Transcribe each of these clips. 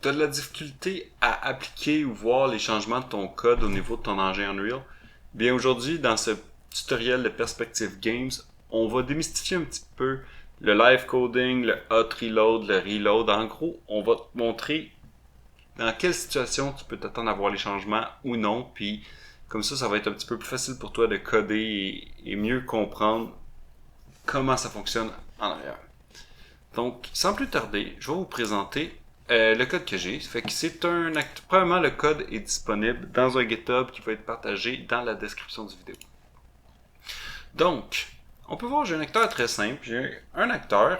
tu as de la difficulté à appliquer ou voir les changements de ton code au niveau de ton engin Unreal, bien aujourd'hui, dans ce tutoriel de Perspective Games, on va démystifier un petit peu le live coding, le hot reload, le reload. En gros, on va te montrer dans quelle situation tu peux t'attendre à voir les changements ou non, puis comme ça va être un petit peu plus facile pour toi de coder et mieux comprendre comment ça fonctionne en arrière. Donc, sans plus tarder, je vais vous présenter le code que j'ai. Fait que c'est un acte. Premièrement, le code est disponible dans un GitHub qui va être partagé dans la description du vidéo. Donc, on peut voir, j'ai un acteur très simple. J'ai un acteur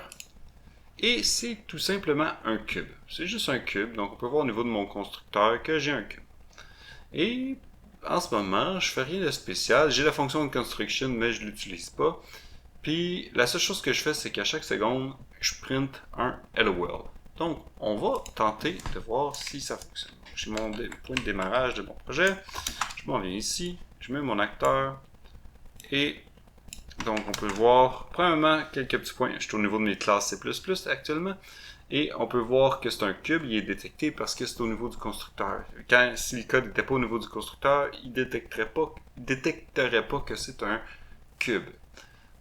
et c'est tout simplement un cube. C'est juste un cube. Donc, on peut voir au niveau de mon constructeur que j'ai un cube. Et en ce moment, je fais rien de spécial. J'ai la fonction de construction, mais je l'utilise pas. Puis la seule chose que je fais, c'est qu'à chaque seconde, je print un Hello World. Donc, on va tenter de voir si ça fonctionne. J'ai mon point de démarrage de mon projet. Je m'en viens ici. Je mets mon acteur. Et donc, on peut voir, premièrement, quelques petits points. Je suis au niveau de mes classes C++ actuellement. Et on peut voir que c'est un cube. Il est détecté parce que c'est au niveau du constructeur. Si le code n'était pas au niveau du constructeur, il détecterait pas que c'est un cube.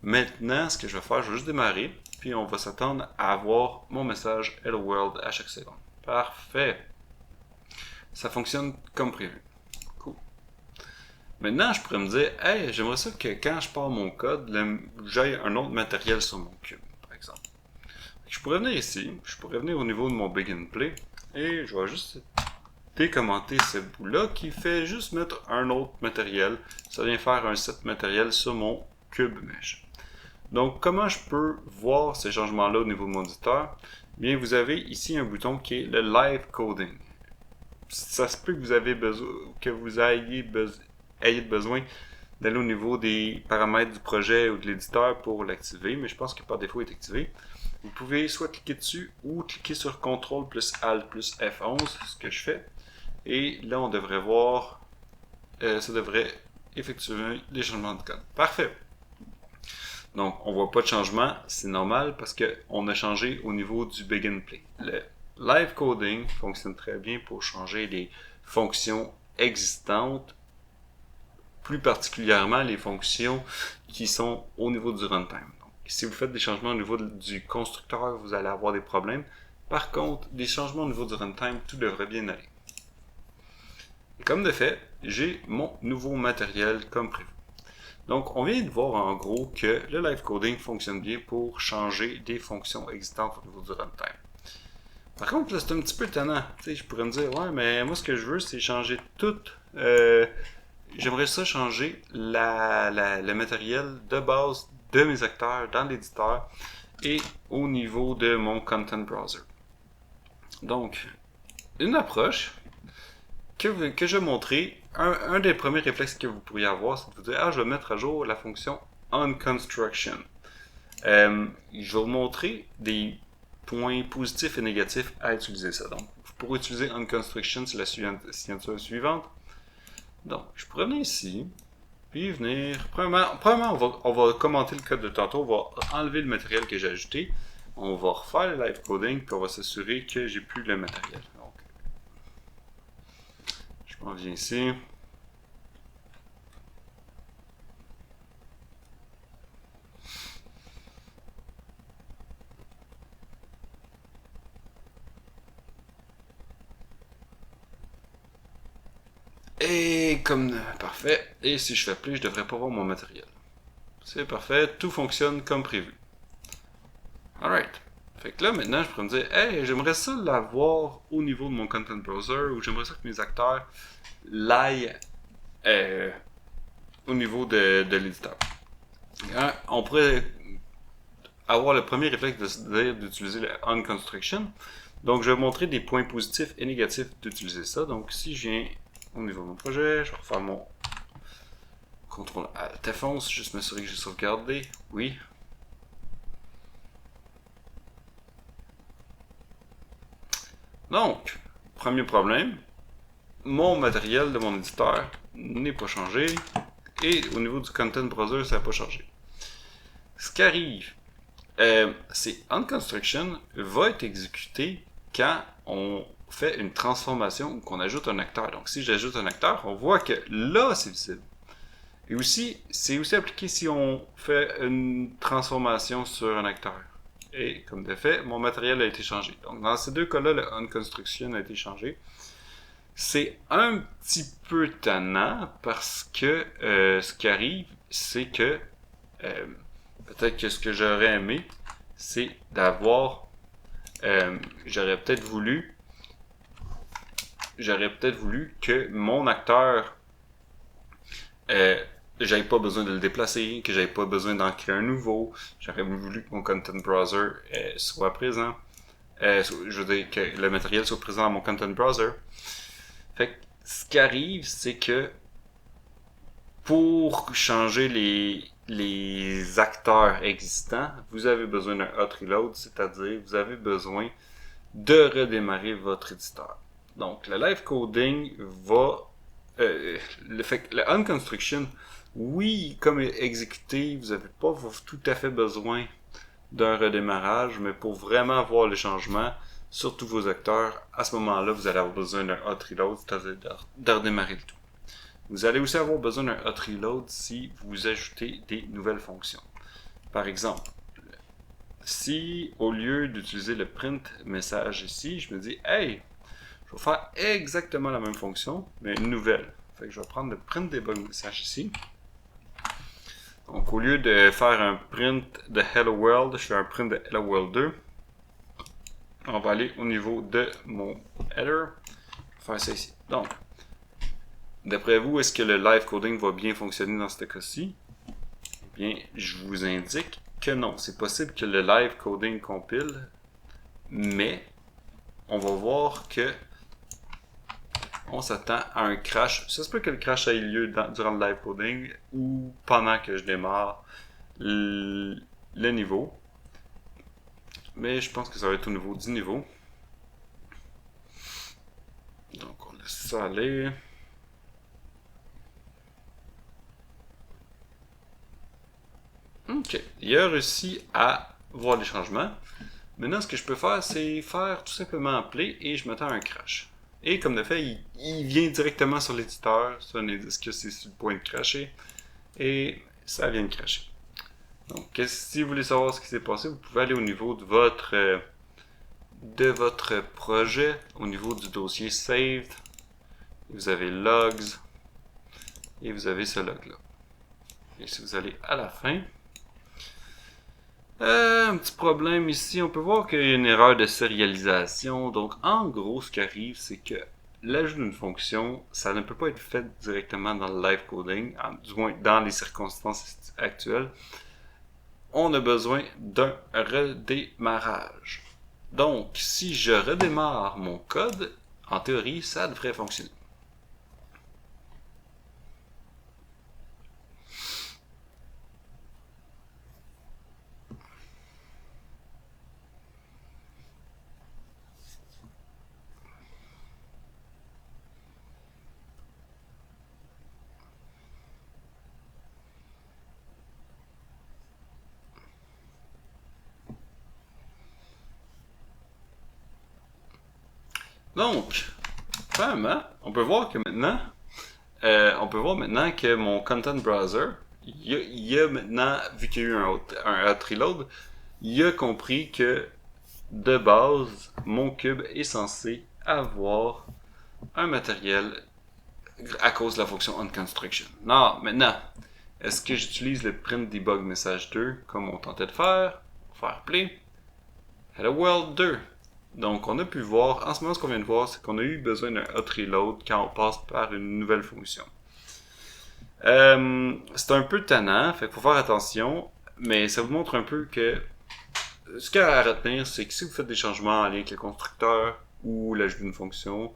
Maintenant, ce que je vais faire, je vais juste démarrer, puis on va s'attendre à avoir mon message Hello World à chaque seconde. Parfait. Ça fonctionne comme prévu. Cool. Maintenant, je pourrais me dire, hey, j'aimerais ça que quand je pars mon code, j'aille un autre matériel sur mon cube, par exemple. Je pourrais venir ici, je pourrais venir au niveau de mon Begin Play, et je vais juste décommenter ce bout-là qui fait juste mettre un autre matériel. Ça vient faire un set matériel sur mon cube mesh. Donc, comment je peux voir ces changements-là au niveau de mon éditeur? Bien, vous avez ici un bouton qui est le Live Coding. Ça se peut que vous ayez besoin d'aller au niveau des paramètres du projet ou de l'éditeur pour l'activer, mais je pense que par défaut il est activé. Vous pouvez soit cliquer dessus ou cliquer sur CTRL plus ALT plus F11, ce que je fais. Et là, on devrait voir, ça devrait effectuer les changements de code. Parfait! Donc, on voit pas de changement, c'est normal parce qu'on a changé au niveau du Begin Play. Le live coding fonctionne très bien pour changer les fonctions existantes, plus particulièrement les fonctions qui sont au niveau du runtime. Donc, si vous faites des changements au niveau du constructeur, vous allez avoir des problèmes. Par contre, des changements au niveau du runtime, tout devrait bien aller. Et comme de fait, j'ai mon nouveau matériel comme prévu. Donc, on vient de voir en gros que le live coding fonctionne bien pour changer des fonctions existantes au niveau du runtime. Par contre, là, c'est un petit peu étonnant. Je pourrais me dire, ouais, mais moi, ce que je veux, c'est changer tout. J'aimerais ça changer le matériel de base de mes acteurs dans l'éditeur et au niveau de mon content browser. Donc, une approche que je vais montrer, un des premiers réflexes que vous pourriez avoir, c'est de vous dire, je vais mettre à jour la fonction onConstruction. Je vais vous montrer des points positifs et négatifs à utiliser ça. Donc, pour utiliser onConstruction, c'est la signature suivante. Donc, je pourrais venir ici, puis venir... Premièrement, on va commenter le code de tantôt, on va enlever le matériel que j'ai ajouté, on va refaire le live coding, puis on va s'assurer que j'ai plus le matériel. Donc, je m'en viens ici. Et comme parfait. Et si je fais play, je devrais pas voir mon matériel. C'est parfait, tout fonctionne comme prévu. Alright. Fait que là, maintenant, je pourrais me dire, hey, j'aimerais ça l'avoir au niveau de mon content browser, ou j'aimerais ça que mes acteurs l'aillent au niveau de l'éditeur. On pourrait avoir le premier réflexe d'utiliser le onConstruction. Donc, je vais montrer des points positifs et négatifs d'utiliser ça. Donc, si je viens au niveau de mon projet, je vais refaire mon CTRL Alt F11, juste m'assurer que j'ai sauvegardé. Oui. Donc, premier problème, mon matériel de mon éditeur n'est pas changé et au niveau du content browser, ça n'a pas changé. Ce qui arrive, c'est onConstruction va être exécuté quand on fait une transformation ou qu'on ajoute un acteur. Donc si j'ajoute un acteur, on voit que là c'est visible. Et aussi, c'est aussi appliqué si on fait une transformation sur un acteur. Et comme de fait, mon matériel a été changé. Donc dans ces deux cas-là, le onConstruction a été changé. C'est un petit peu tannant parce que ce qui arrive, c'est que peut-être que ce que j'aurais aimé, c'est d'avoir j'aurais peut-être voulu que mon acteur j'avais pas besoin de le déplacer, que j'avais pas besoin d'en créer un nouveau. J'aurais voulu que mon Content Browser soit présent. Je veux dire que le matériel soit présent dans mon Content Browser. Fait que ce qui arrive, c'est que pour changer les acteurs existants, vous avez besoin d'un hot reload, c'est-à-dire vous avez besoin de redémarrer votre éditeur. Donc le live coding va le onConstruction, oui, comme exécuté, vous n'avez pas tout à fait besoin d'un redémarrage, mais pour vraiment voir le changement sur tous vos acteurs, à ce moment-là, vous allez avoir besoin d'un hot reload, c'est-à-dire de redémarrer le tout. Vous allez aussi avoir besoin d'un hot reload si vous ajoutez des nouvelles fonctions. Par exemple, si au lieu d'utiliser le print message ici, je me dis, hey, je vais faire exactement la même fonction, mais une nouvelle. Fait que je vais prendre le print debug message ici. Donc au lieu de faire un print de Hello World, je fais un print de Hello World 2. On va aller au niveau de mon header. Je vais faire ça ici. Donc, d'après vous, est-ce que le live coding va bien fonctionner dans ce cas-ci? Eh bien, je vous indique que non. C'est possible que le live coding compile, mais on va voir que on s'attend à un crash. Ça se peut que le crash ait lieu durant le live coding ou pendant que je démarre le niveau. Mais je pense que ça va être au niveau du niveau. Donc on laisse ça aller. Ok, il a réussi à voir les changements. Maintenant, ce que je peux faire, c'est faire tout simplement appeler et je m'attends à un crash. Et comme de fait, il vient directement sur l'éditeur, ça un indice que c'est sur le point de crasher, et ça vient de crasher. Donc, si vous voulez savoir ce qui s'est passé, vous pouvez aller au niveau de votre projet, au niveau du dossier saved, vous avez logs, et vous avez ce log-là. Et si vous allez à la fin, un petit problème ici, on peut voir qu'il y a une erreur de sérialisation. Donc en gros, ce qui arrive, c'est que l'ajout d'une fonction, ça ne peut pas être fait directement dans le live coding, du moins dans les circonstances actuelles. On a besoin d'un redémarrage. Donc si je redémarre mon code, en théorie, ça devrait fonctionner. Donc, premièrement, on peut voir maintenant que mon Content Browser, il a maintenant, vu qu'il y a eu un hot reload, il a compris que de base, mon cube est censé avoir un matériel à cause de la fonction onConstruction. Non, maintenant, est-ce que j'utilise le print debug message 2 comme on tentait de faire? Faire play. Hello World 2. Donc, on a pu voir, en ce moment, ce qu'on vient de voir, c'est qu'on a eu besoin d'un hot reload quand on passe par une nouvelle fonction. C'est un peu tannant, fait qu'il faut faire attention, mais ça vous montre un peu que ce qu'il y a à retenir, c'est que si vous faites des changements en lien avec le constructeur ou l'ajout d'une fonction,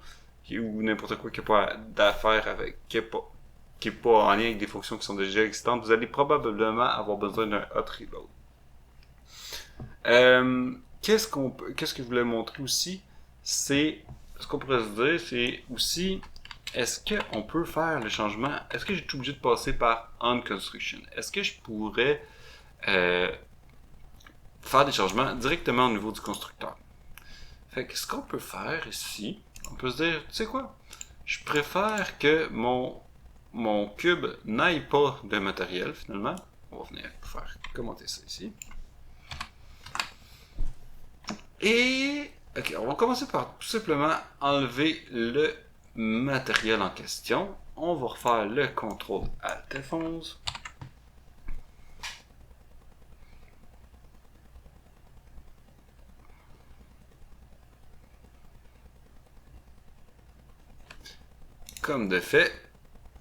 ou n'importe quoi qui n'a pas d'affaire avec, qui est pas en lien avec des fonctions qui sont déjà existantes, vous allez probablement avoir besoin d'un hot reload. Qu'est-ce que je voulais montrer aussi, c'est, ce qu'on pourrait se dire, c'est aussi, est-ce qu'on peut faire le changement, est-ce que j'ai été obligé de passer par onConstruction? Est-ce que je pourrais faire des changements directement au niveau du constructeur? Fait que ce qu'on peut faire ici, on peut se dire, tu sais quoi? Je préfère que mon cube n'aille pas de matériel finalement. On va venir faire commenter ça ici. Et ok, on va commencer par tout simplement enlever le matériel en question. On va refaire le CTRL Alt F11. Comme de fait,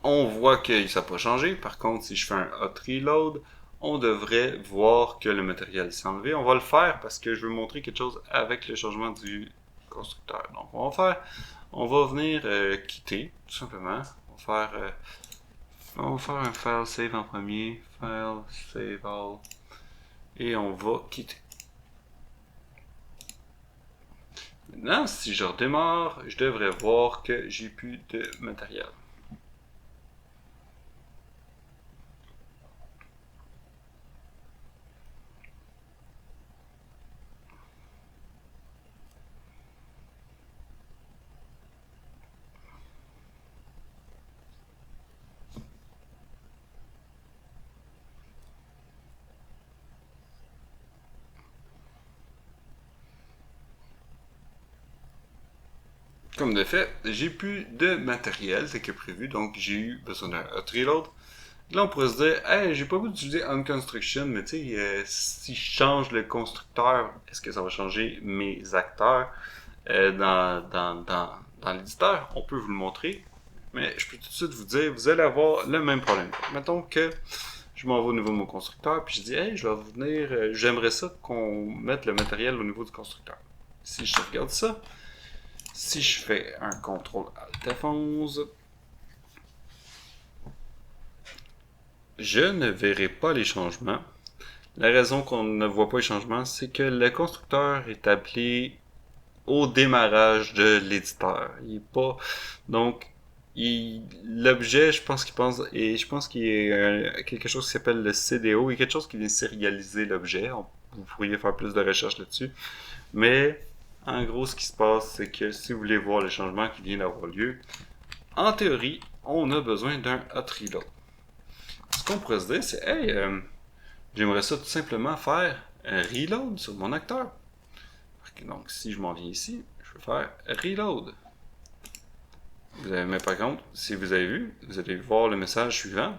on voit que ça n'a pas changé. Par contre, si je fais un hot reload, on devrait voir que le matériel s'est enlevé. On va le faire parce que je veux montrer quelque chose avec le changement du constructeur. Donc, on va venir quitter, tout simplement. On va faire un file save en premier, file save all, et on va quitter. Maintenant, si je redémarre, je devrais voir que j'ai plus de matériel. Comme de fait, j'ai plus de matériel tel que prévu, donc j'ai eu besoin d'un hot reload. Là, on pourrait se dire, hey, j'ai pas voulu utiliser onConstruction, mais tu sais, si je change le constructeur, est-ce que ça va changer mes acteurs dans l'éditeur? On peut vous le montrer, mais je peux tout de suite vous dire, vous allez avoir le même problème. Mettons que je m'en vais au niveau de mon constructeur, puis je dis, hey, je vais venir, j'aimerais ça qu'on mette le matériel au niveau du constructeur. Si je regarde ça, si je fais un CTRL Alt F11, je ne verrai pas les changements. La raison qu'on ne voit pas les changements, c'est que le constructeur est appelé au démarrage de l'éditeur. Il est pas, donc, l'objet, je pense qu'il y a quelque chose qui s'appelle le CDO, il y a quelque chose qui vient sérialiser l'objet. Vous pourriez faire plus de recherches là-dessus. Mais, en gros, ce qui se passe, c'est que si vous voulez voir le changement qui vient d'avoir lieu, en théorie, on a besoin d'un hot reload. Ce qu'on pourrait se dire, c'est, hey, j'aimerais ça tout simplement faire un reload sur mon acteur. Donc, si je m'en viens ici, je vais faire reload. Mais par contre, si vous avez vu, vous allez voir le message suivant.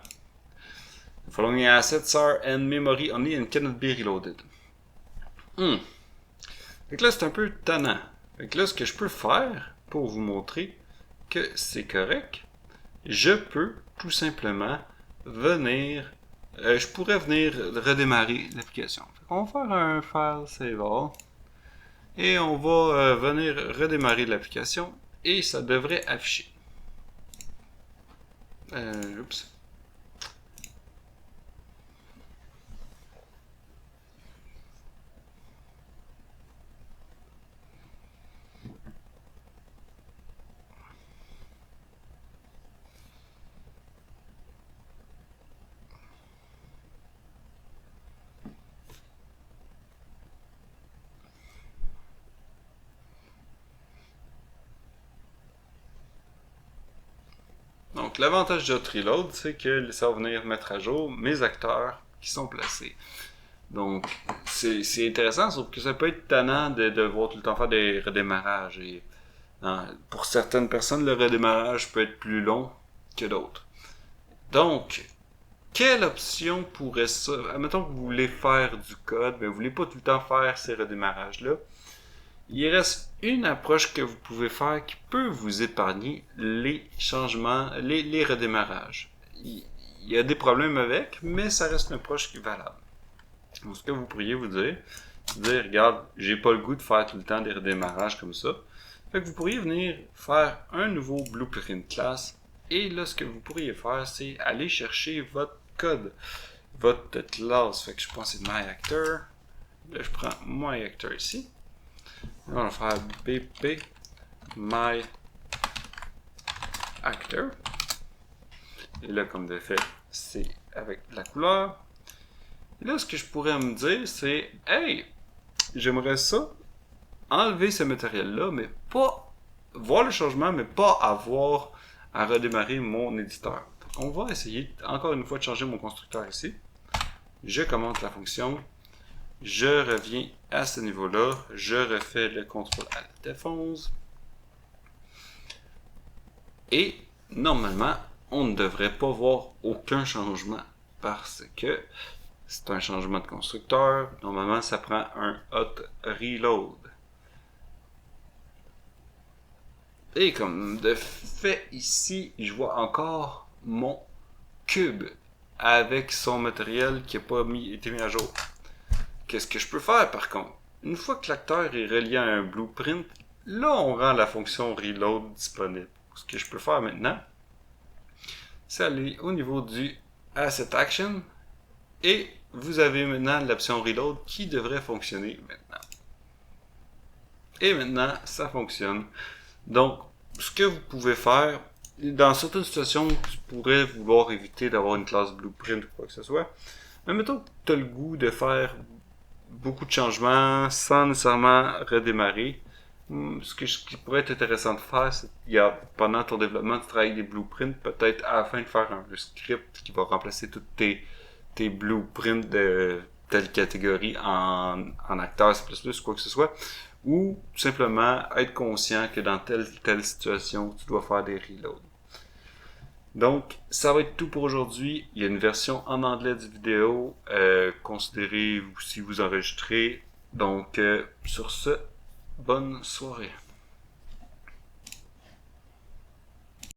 The following assets are in memory only and cannot be reloaded. Fait que là, c'est un peu tannant. Fait que là, ce que je peux faire pour vous montrer que c'est correct, je peux tout simplement venir, je pourrais venir redémarrer l'application. On va faire un file save all et on va venir redémarrer l'application et ça devrait afficher. Oups. Donc, l'avantage de Reload, c'est que ça va venir mettre à jour mes acteurs qui sont placés. Donc, c'est intéressant, sauf que ça peut être tannant de devoir tout le temps faire des redémarrages. Et, pour certaines personnes, le redémarrage peut être plus long que d'autres. Donc, quelle option pourrait ça... Admettons que vous voulez faire du code, mais vous voulez pas tout le temps faire ces redémarrages-là. Il reste une approche que vous pouvez faire qui peut vous épargner les changements, les redémarrages. Il y a des problèmes avec, mais ça reste une approche qui est valable. Donc, ce que vous pourriez vous dire, regarde, j'ai pas le goût de faire tout le temps des redémarrages comme ça. Fait que vous pourriez venir faire un nouveau blueprint class. Et là, ce que vous pourriez faire, c'est aller chercher votre code, votre classe. Fait que je pense que c'est myActor. Là, je prends myActor ici. Là, on va faire bp myActor. Et là, comme de fait, c'est avec la couleur. Et là, ce que je pourrais me dire, c'est hey, j'aimerais ça enlever ce matériel-là, mais pas voir le changement, mais pas avoir à redémarrer mon éditeur. On va essayer encore une fois de changer mon constructeur ici. Je commente la fonction. Je reviens à ce niveau-là. Je refais le contrôle Alt F11. Et normalement, on ne devrait pas voir aucun changement parce que c'est un changement de constructeur. Normalement, ça prend un hot reload. Et comme de fait ici, je vois encore mon cube avec son matériel qui n'a pas été mis à jour. Qu'est-ce que je peux faire par contre? Une fois que l'acteur est relié à un blueprint, là on rend la fonction reload disponible. Ce que je peux faire maintenant, c'est aller au niveau du Asset Action et vous avez maintenant l'option reload qui devrait fonctionner maintenant. Et maintenant, ça fonctionne. Donc, ce que vous pouvez faire, dans certaines situations, tu pourrais vouloir éviter d'avoir une classe blueprint ou quoi que ce soit. Mais mettons que tu as le goût de faire beaucoup de changements sans nécessairement redémarrer. Ce qui pourrait être intéressant de faire, c'est pendant ton développement, tu travailles des blueprints, peut-être à la fin de faire un script qui va remplacer tous tes blueprints de telle catégorie en acteur C++, quoi que ce soit. Ou tout simplement être conscient que dans telle situation, tu dois faire des reloads. Donc, ça va être tout pour aujourd'hui. Il y a une version en anglais du vidéo. Considérez si vous enregistrez. Donc, sur ce, bonne soirée.